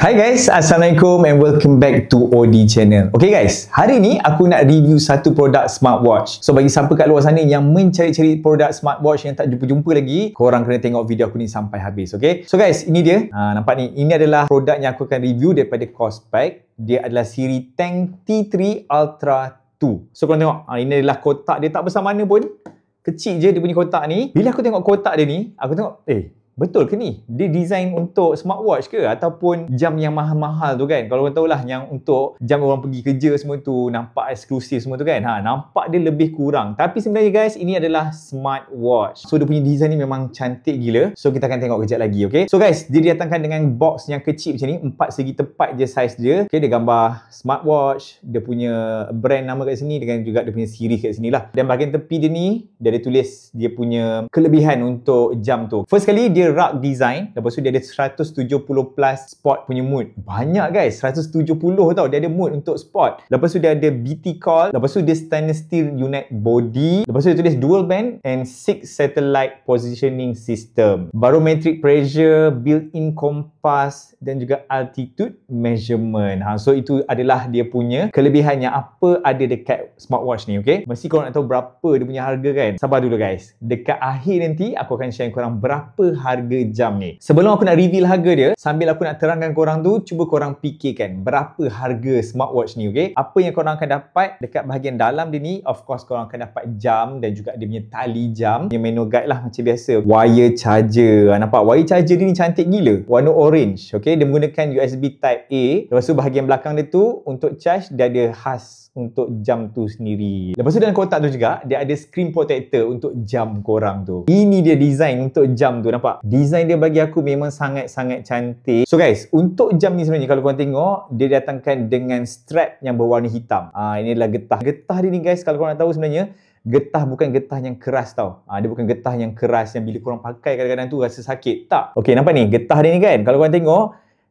Hai guys, Assalamualaikum and welcome back to OD channel. Okay guys, hari ni aku nak review satu produk smartwatch. So bagi siapa kat luar sana yang mencari-cari produk smartwatch yang tak jumpa-jumpa lagi, korang kena tengok video aku ni sampai habis, okay? So guys, ini dia. Nampak ni, ini adalah produk yang aku akan review daripada Cospack. Dia adalah siri Tank T3 Ultra 2. So korang tengok, ini adalah kotak dia, tak besar mana pun. Kecil je dia punya kotak ni. Bila aku tengok kotak dia ni, aku tengok, betul ke ni? Dia design untuk smartwatch ke? Ataupun jam yang mahal-mahal tu kan? Kalau korang tahulah yang untuk jam orang pergi kerja semua tu, nampak eksklusif semua tu kan? Nampak dia lebih kurang. Tapi sebenarnya guys, ini adalah smartwatch. So dia punya design ni memang cantik gila. So kita akan tengok kejap lagi, okay? So guys, dia didatangkan dengan box yang kecil macam ni. 4 segi tepat je saiz dia. Okay, dia gambar smartwatch. Dia punya brand nama kat sini dengan juga dia punya siri kat sini lah. Dan bahagian tepi dia ni, dia ada tulis dia punya kelebihan untuk jam tu. First kali, dia rug design. Lepas tu dia ada 170 plus spot punya mode. Banyak guys, 170 tau. Dia ada mode untuk spot. Lepas tu dia ada BT call. Lepas tu dia stainless steel unite body. Lepas tu dia tulis dual band and 6 satellite positioning system. Barometric pressure, built-in compass dan juga altitude measurement. So itu adalah dia punya kelebihan yang apa ada dekat smartwatch ni, okay? Mesti korang nak tahu berapa dia punya harga kan? Sabar dulu guys. Dekat akhir nanti aku akan share korang berapa harga jam ni. Sebelum aku nak reveal harga dia, sambil aku nak terangkan korang tu, cuba korang fikirkan berapa harga smartwatch ni, okay? Apa yang korang akan dapat dekat bahagian dalam dia ni, of course korang akan dapat jam dan juga dia punya tali jam. Yang manual guide lah macam biasa. Wire charger. Nampak? Wire charger dia ni cantik gila. Warna orange, okay? Dia menggunakan USB Type A. Lepas tu bahagian belakang dia tu, untuk charge, dia ada khas untuk jam tu sendiri. Lepas tu dalam kotak tu juga, dia ada screen protector untuk jam korang tu. Ini dia design untuk jam tu, nampak? Design dia bagi aku memang sangat-sangat cantik. So guys, untuk jam ni sebenarnya kalau korang tengok, dia datangkan dengan strap yang berwarna hitam. Ini adalah getah. Getah dia ni guys, kalau korang nak tahu sebenarnya, getah bukan getah yang keras tau. Dia bukan getah yang keras yang bila korang pakai kadang-kadang tu rasa sakit. Tak. Okay, nampak ni? Getah dia ni kan, kalau korang tengok,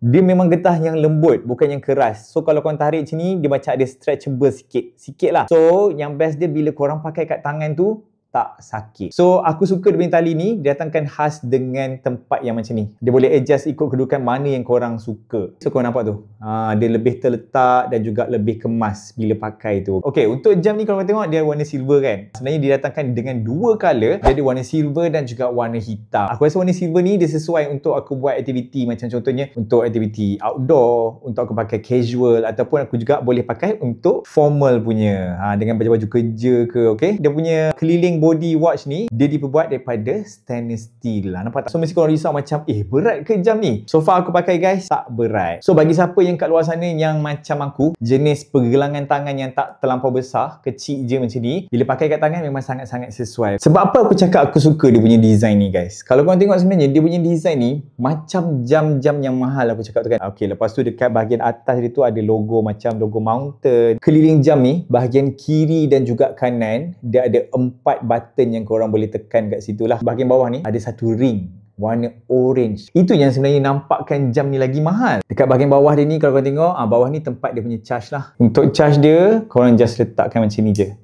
dia memang getah yang lembut, bukan yang keras. So kalau korang tarik macam ni, dia macam ada stretchable sikit lah. So yang best dia bila korang pakai kat tangan tu, tak sakit. So aku suka dia punya tali ni, dia datangkan khas dengan tempat yang macam ni. Dia boleh adjust ikut kedudukan mana yang korang suka. So korang nampak tu, dia lebih terletak dan juga lebih kemas bila pakai tu. Okay, untuk jam ni kalau korang tengok, dia warna silver kan. Sebenarnya dia datangkan dengan dua color. Dia ada warna silver dan juga warna hitam. Aku rasa warna silver ni dia sesuai untuk aku buat aktiviti, macam contohnya untuk aktiviti outdoor, untuk aku pakai casual, ataupun aku juga boleh pakai untuk formal punya, dengan baju-baju kerja ke, okay. Dia punya keliling body watch ni, dia diperbuat daripada stainless steel lah. Nampak tak? So mesti korang risau macam, berat ke jam ni? So far aku pakai guys, tak berat. So bagi siapa yang kat luar sana yang macam aku, jenis pergelangan tangan yang tak terlampau besar, kecil je macam ni, bila pakai kat tangan memang sangat-sangat sesuai. Sebab apa aku cakap aku suka dia punya design ni guys? Kalau korang tengok sebenarnya, dia punya design ni macam jam-jam yang mahal aku cakap tu kan. Okay, lepas tu dekat bahagian atas dia tu ada logo macam logo mountain. Keliling jam ni, bahagian kiri dan juga kanan, dia ada 4 button yang korang boleh tekan kat situ lah. Bahagian bawah ni ada satu ring warna orange. Itu yang sebenarnya nampakkan jam ni lagi mahal. Dekat bahagian bawah dia ni kalau korang tengok, bawah ni tempat dia punya charge lah. Untuk charge dia, korang just letakkan macam ni je.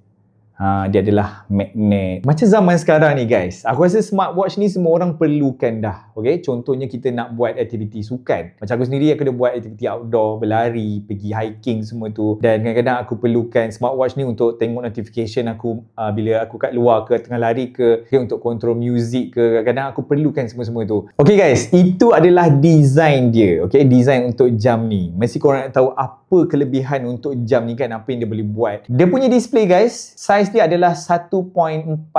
Dia adalah magnet. Macam zaman sekarang ni guys, aku rasa smartwatch ni semua orang perlukan dah. Okay, contohnya kita nak buat aktiviti sukan. Macam aku sendiri, aku dah buat aktiviti outdoor, berlari, pergi hiking semua tu. Dan kadang-kadang aku perlukan smartwatch ni untuk tengok notification aku bila aku kat luar ke, tengah lari ke, untuk kontrol music ke. Kadang-kadang aku perlukan semua-semua tu. Okay guys, itu adalah design dia. Okay, design untuk jam ni. Mesti korang nak tahu apa kelebihan untuk jam ni kan, apa yang dia boleh buat. Dia punya display guys, size dia adalah 1.43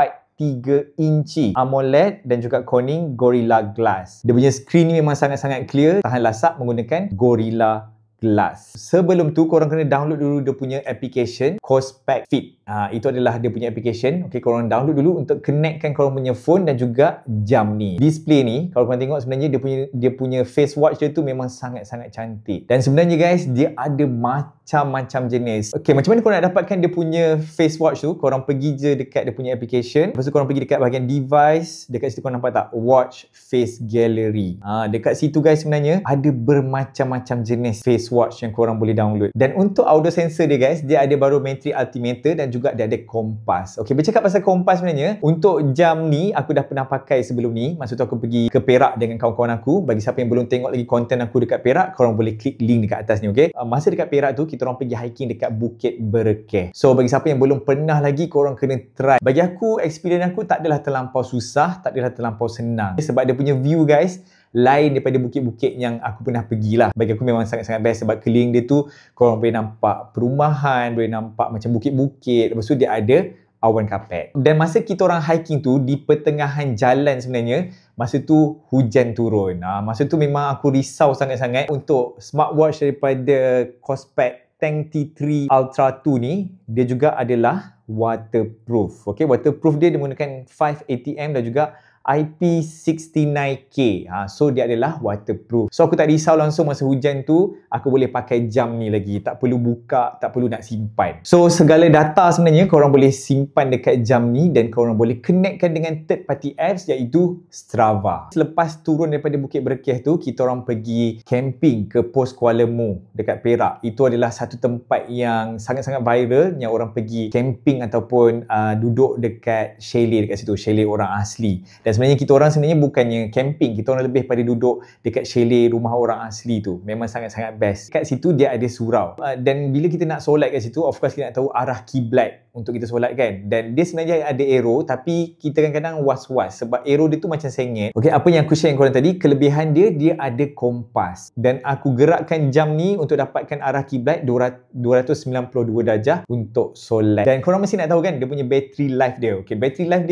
inci AMOLED dan juga Corning Gorilla Glass. Dia punya screen ni memang sangat-sangat clear, tahan lasak menggunakan Gorilla Glass. Sebelum tu korang kena download dulu dia punya application Cospack Fit. Itu adalah dia punya application. Okay, korang download dulu untuk connectkan korang punya phone dan juga jam ni. Display ni kalau korang tengok sebenarnya dia punya face watch dia tu memang sangat-sangat cantik. Dan sebenarnya guys, dia ada macam-macam jenis. Okay, macam mana korang nak dapatkan dia punya face watch tu? Korang pergi je dekat dia punya application. Lepas tu korang pergi dekat bahagian device. Dekat situ korang nampak tak? Watch Face Gallery. Dekat situ guys sebenarnya ada bermacam-macam jenis face watch yang korang boleh download. Dan untuk outdoor sensor dia guys, dia ada barometric altimeter dan juga juga dia ada kompas. Okay, bercakap pasal kompas sebenarnya, untuk jam ni aku dah pernah pakai sebelum ni. Masa tu aku pergi ke Perak dengan kawan-kawan aku. Bagi siapa yang belum tengok lagi konten aku dekat Perak, korang boleh klik link dekat atas ni, okay? Masa dekat Perak tu, kita orang pergi hiking dekat Bukit Berekeh. So, bagi siapa yang belum pernah lagi, korang kena try. Bagi aku, experience aku tak adalah terlampau susah, tak adalah terlampau senang. Sebab dia punya view guys, lain daripada bukit-bukit yang aku pernah pergilah. Bagi aku memang sangat-sangat best sebab keliling dia tu korang boleh nampak perumahan, boleh nampak macam bukit-bukit. Lepas tu dia ada awan kapet. Dan masa kita orang hiking tu di pertengahan jalan sebenarnya, masa tu hujan turun. Masa tu memang aku risau sangat-sangat untuk smartwatch daripada Cospac Tank T3 Ultra 2 ni, dia juga adalah waterproof. Okay, waterproof dia menggunakan 5 ATM dan juga IP69K. So dia adalah waterproof. So aku tak risau langsung masa hujan tu, aku boleh pakai jam ni lagi. Tak perlu buka, tak perlu nak simpan. So segala data sebenarnya korang boleh simpan dekat jam ni dan korang boleh connectkan dengan third party apps iaitu Strava. Selepas turun daripada Bukit Berekeh tu, kita orang pergi camping ke Pos Kuala Mu dekat Perak. Itu adalah satu tempat yang sangat-sangat viral yang orang pergi camping ataupun duduk dekat chalet dekat situ, chalet orang asli. Dan sebenarnya kita orang sebenarnya bukannya camping, kita orang lebih pada duduk dekat chalet rumah orang asli tu. Memang sangat-sangat best. Kat situ dia ada surau. Dan bila kita nak solat kat situ, of course kita nak tahu arah kiblat untuk kita solat kan. Dan dia sebenarnya ada arrow, tapi kita kadang-kadang was-was sebab arrow dia tu macam sengit. Okay, apa yang aku share dengan korang tadi, kelebihan dia, dia ada kompas. Dan aku gerakkan jam ni untuk dapatkan arah kiblat 292 darjah untuk solat. Dan korang mesti nak tahu kan, dia punya battery life dia. Okay, battery life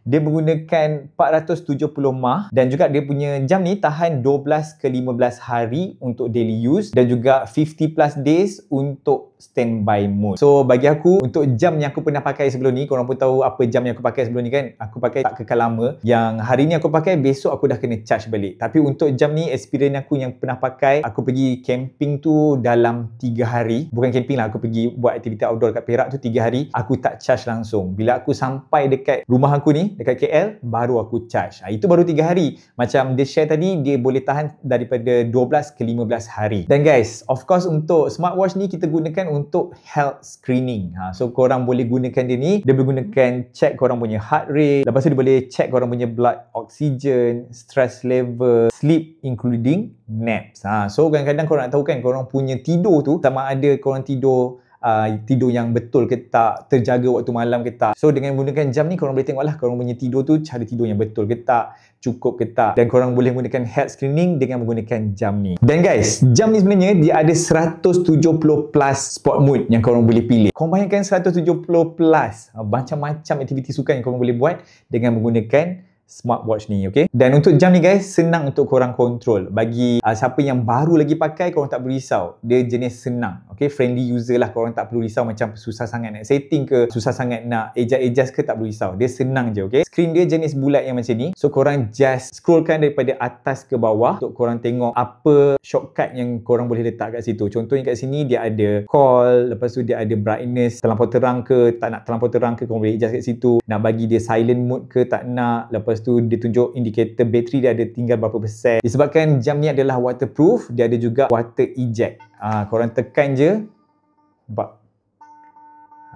dia menggunakan 470 mAh dan juga dia punya jam ni tahan 12 ke 15 hari untuk daily use dan juga 50 plus days untuk standby mode. So bagi aku, untuk jam yang aku pernah pakai sebelum ni, korang pun tahu apa jam yang aku pakai sebelum ni kan, aku pakai tak kekal lama. Yang hari ni aku pakai, besok aku dah kena charge balik. Tapi untuk jam ni, experience aku yang pernah pakai, aku pergi camping tu dalam 3 hari. Bukan camping lah, aku pergi buat aktiviti outdoor kat Perak tu 3 hari, aku tak charge langsung. Bila aku sampai dekat rumah aku ni, dekat KL, baru aku charge. Itu baru 3 hari. Macam dia share tadi, dia boleh tahan daripada 12 ke 15 hari. Dan guys, of course untuk smartwatch ni kita gunakan untuk health screening. So korang boleh gunakan dia ni, dia boleh gunakan check korang punya heart rate, lepas tu dia boleh check korang punya blood oxygen, stress level, sleep including naps. So kadang-kadang korang nak tahu kan, korang punya tidur tu sama ada korang tidur yang betul ke tak, terjaga waktu malam ke tak. So dengan menggunakan jam ni, korang boleh tengoklah korang punya tidur tu, cara tidur yang betul ke tak, cukup ke tak. Dan korang boleh menggunakan health screening dengan menggunakan jam ni. Dan guys, jam ni sebenarnya dia ada 170 plus sport mode yang korang boleh pilih. Korang bayangkan 170 plus, macam-macam aktiviti sukan yang korang boleh buat dengan menggunakan smartwatch ni, okay? Dan untuk jam ni guys, senang untuk korang kontrol. Bagi siapa yang baru lagi pakai, korang tak perlu risau. Dia jenis senang, okay? Friendly user lah, korang tak perlu risau macam susah sangat nak setting ke, susah sangat nak adjust ke, tak perlu risau. Dia senang je, okay? Screen dia jenis bulat yang macam ni. So korang just scrollkan daripada atas ke bawah untuk korang tengok apa shortcut yang korang boleh letak kat situ. Contohnya kat sini dia ada call, lepas tu dia ada brightness, terlampau terang ke, tak nak terlampau terang ke, korang boleh adjust kat situ. Nak bagi dia silent mode ke, tak nak. Lepas tu dia tunjuk indikator bateri dia ada tinggal berapa persen. Disebabkan jam ni adalah waterproof, dia ada juga water eject. Korang tekan je, nampak?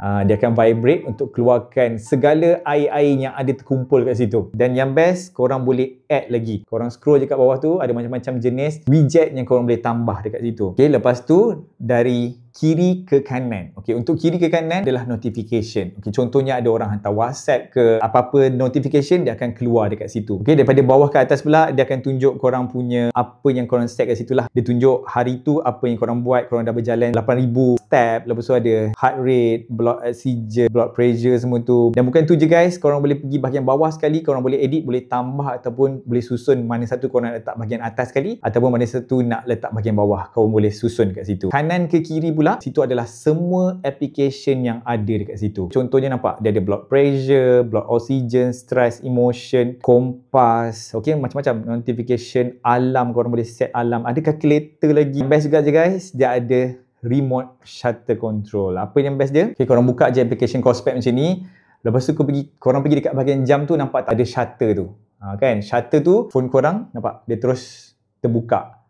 Dia akan vibrate untuk keluarkan segala air-air yang ada terkumpul kat situ. Dan yang best, korang boleh add lagi. Korang scroll je kat bawah tu, ada macam-macam jenis widget yang korang boleh tambah dekat situ. Okay, lepas tu dari kiri ke kanan. Okay, untuk kiri ke kanan adalah notification. Okay, contohnya ada orang hantar WhatsApp ke apa-apa notification, dia akan keluar dekat situ. Okay, daripada bawah ke atas pula, dia akan tunjuk korang punya apa yang korang set kat situ lah. Dia tunjuk hari tu apa yang korang buat. Korang dah berjalan 8,000 step. Lepas tu ada heart rate, blood oxygen, blood pressure, semua tu. Dan bukan tu je guys, korang boleh pergi bahagian bawah sekali. Korang boleh edit, boleh tambah ataupun boleh susun mana satu korang nak letak bahagian atas sekali, ataupun mana satu nak letak bahagian bawah. Korang boleh susun kat situ. Kanan ke kiri pula, situ adalah semua application yang ada dekat situ. Contohnya nampak, dia ada blood pressure, blood oxygen, stress, emotion, kompas, okay, macam-macam notification, alarm, korang boleh set alarm, ada calculator lagi. Best juga je guys, dia ada remote shutter control. Apa yang best dia? Okay, korang buka je application Cospac macam ni, lepas tu korang pergi dekat bahagian jam tu, nampak tak ada shutter tu, kan? Shutter tu, phone korang, nampak? Dia terus terbuka.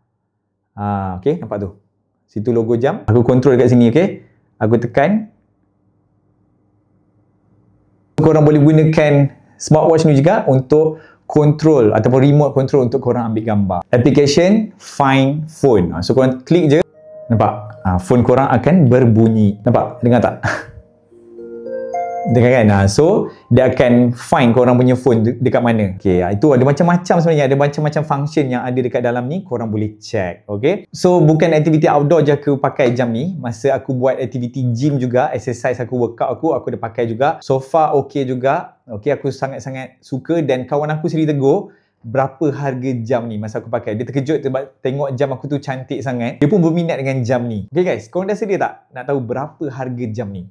Okay, nampak tu? Situ logo jam. Aku control kat sini, okay? Aku tekan. Korang boleh gunakan smartwatch ni juga untuk control ataupun remote control untuk korang ambil gambar. Application Find Phone. So korang klik je, nampak? Phone korang akan berbunyi. Nampak? Dengar tak? Dengar kan? So dia akan find korang punya phone dekat mana. Okay, itu ada macam-macam sebenarnya. Ada macam-macam function yang ada dekat dalam ni. Korang boleh check. Okay, so bukan aktiviti outdoor je aku pakai jam ni. Masa aku buat aktiviti gym juga, exercise aku, workout aku dah pakai juga. So far okay juga. Okay, aku sangat-sangat suka. Dan kawan aku sendiri tegur, berapa harga jam ni masa aku pakai. Dia terkejut sebab tengok jam aku tu cantik sangat. Dia pun berminat dengan jam ni. Okay guys, korang dah sedia tak nak tahu berapa harga jam ni?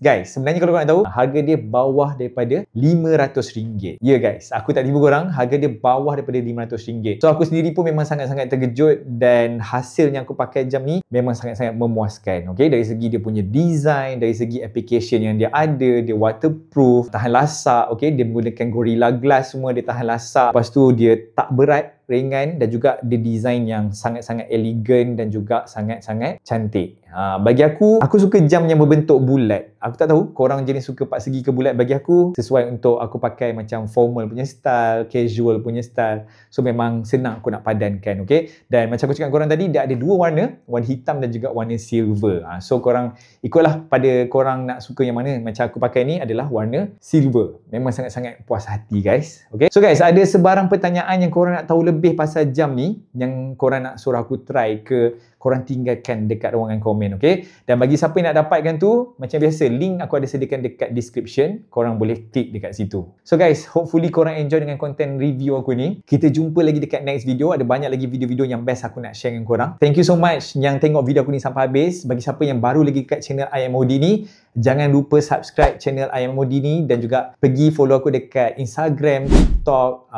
Guys, sebenarnya kalau korang nak tahu, harga dia bawah daripada RM500. Ya guys, aku tak tipu korang, harga dia bawah daripada RM500. So aku sendiri pun memang sangat-sangat terkejut dan hasil yang aku pakai jam ni memang sangat-sangat memuaskan. Okay, dari segi dia punya design, dari segi application yang dia ada, dia waterproof, tahan lasak. Okay, dia menggunakan Gorilla Glass semua, dia tahan lasak. Lepas tu dia tak berat, ringan, dan juga dia design yang sangat-sangat elegan dan juga sangat-sangat cantik. Bagi aku suka jam yang berbentuk bulat. Aku tak tahu korang jenis suka 4 segi ke bulat. Bagi aku sesuai untuk aku pakai macam formal punya style, casual punya style. So memang senang aku nak padankan. Okay, dan macam aku cakap korang tadi, dia ada dua warna, warna hitam dan juga warna silver. So korang ikutlah pada korang nak suka yang mana. Macam aku pakai ni adalah warna silver. Memang sangat-sangat puas hati guys. Okay, so guys, ada sebarang pertanyaan yang korang nak tahu lebih pasal jam ni yang korang nak suruh aku try ke, korang tinggalkan dekat ruangan komen. Okay, dan bagi siapa yang nak dapatkan tu, macam biasa, link aku ada sediakan dekat description. Korang boleh klik dekat situ. So guys, hopefully korang enjoy dengan konten review aku ni. Kita jumpa lagi dekat next video. Ada banyak lagi video-video yang best aku nak share dengan korang. Thank you so much yang tengok video aku ni sampai habis. Bagi siapa yang baru lagi dekat channel IMOD ni, jangan lupa subscribe channel IMOD ni dan juga pergi follow aku dekat Instagram, TikTok,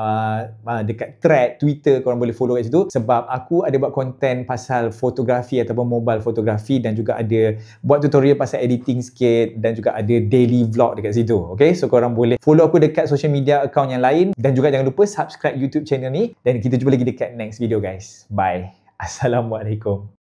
dekat Thread, Twitter. Korang boleh follow kat situ sebab aku ada buat konten pasal fotografi ataupun mobile fotografi dan juga ada buat tutorial pasal editing sikit dan juga ada daily vlog dekat situ. Okay, so korang boleh follow aku dekat social media account yang lain dan juga jangan lupa subscribe YouTube channel ni dan kita jumpa lagi dekat next video guys. Bye. Assalamualaikum.